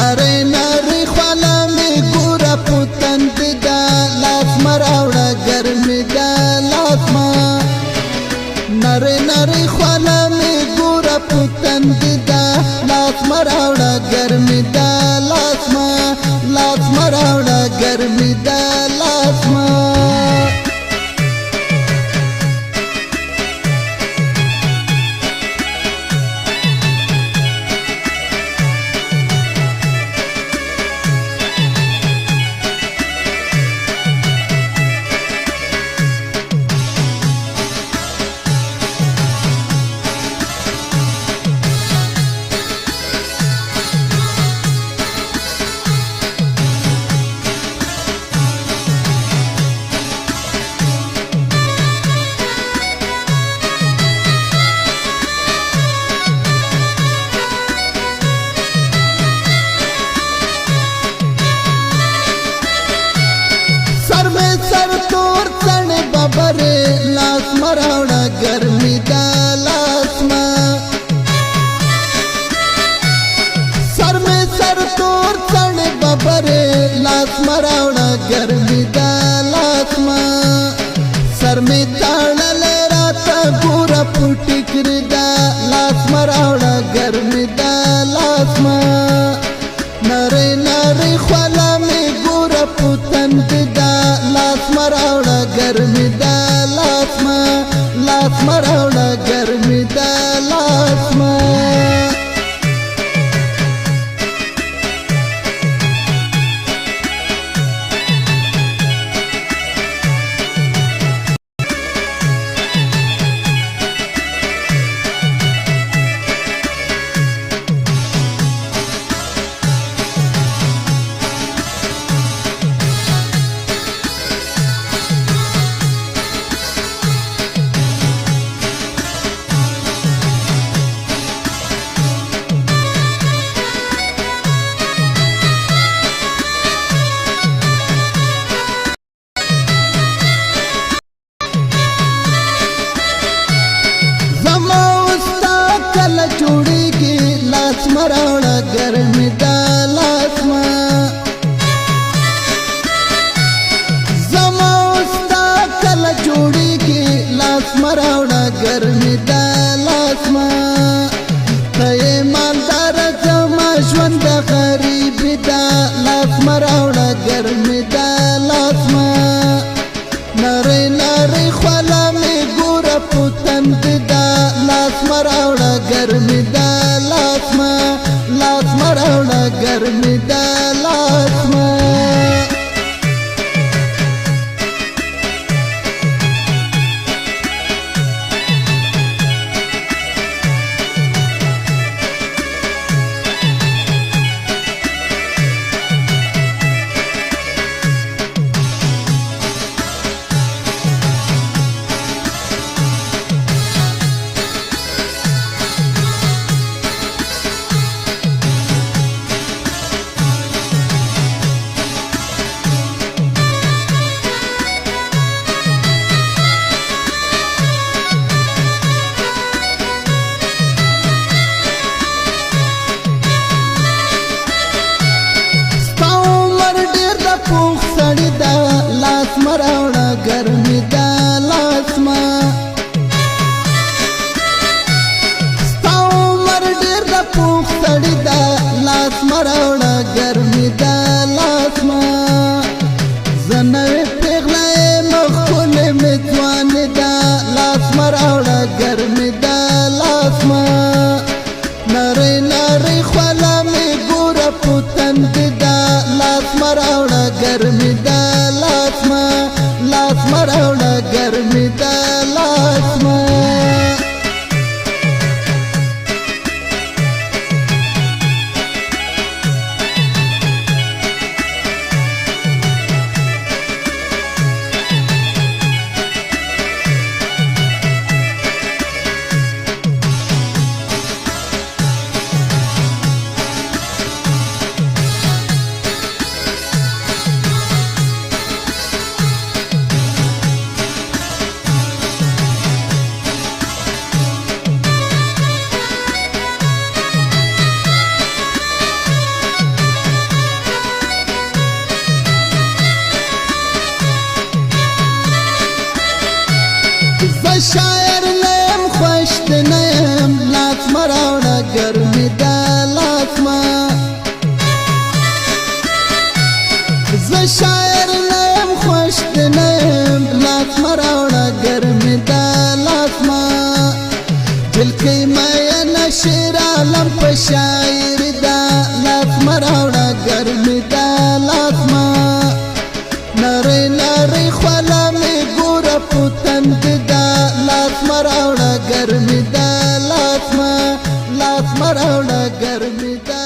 نری نری خواله می ګوره پوتند دا لاس مراوړه ګرمي دا لاس ما نری نری خواله می ګوره پوتند دا لاس مراوړه ګرمي دا لاس ما لاس مراوړه ګرمي دا لاس ما لاس مراوړه ګرمي دا لاس ما سر میں سر تور څڼې ببرې لاس مراوړه ګرمي دا لاس ما سر میں تاړلې راته ګوره پټکر دا لاس مراوړه ګرمي دا لاس ما نری نری خواله می ګوره پوتند دا لاس مراوړه ګرمي دا لاس مراوړه ګرمي دا لاس ما لاس مراوړه ګرمي دا لاس ما زما ستا کله جوړیږي لاس مراوړه ګرمي دا لاس ما ته یې مالدار زما ژوند غریب دا لاس مراوړه ګرمي دا لاس ما نری نری خواله می ګوره پوتند دا لاس مراوړه ګرمي دا لاس مراوړه ګرمي دا لاس ما لاس مراوړه ګرمي دا لاس ما ستا عمر ډېر د پوخ سړي دا لاس مراوړه ګرمي دا لاس ما زه نوې پېغله یم ښکلې مې ځوانې دا لاس مراوړه ګرمي دا لاس ما نری نری خواله مې ګوره پوتند دا لاس مراوړه ګرمي دا لاس مراوړه ګرمي دا لاس ما شاعر نیم خوش نیم لاس مراوړه ګرمي دا لاس ما زه شاعر نیم خوش نیم لاس مراوړه ګرمي دا لاس ما دل کې مې نشیر عالم په شاعر دا لاس مراوړه ګرمي دا لاس ما نری نری خلا می ګور پوتند دا لاس مراوړه ګرمي دا لاس ما لاس مراوړه ګرمي دا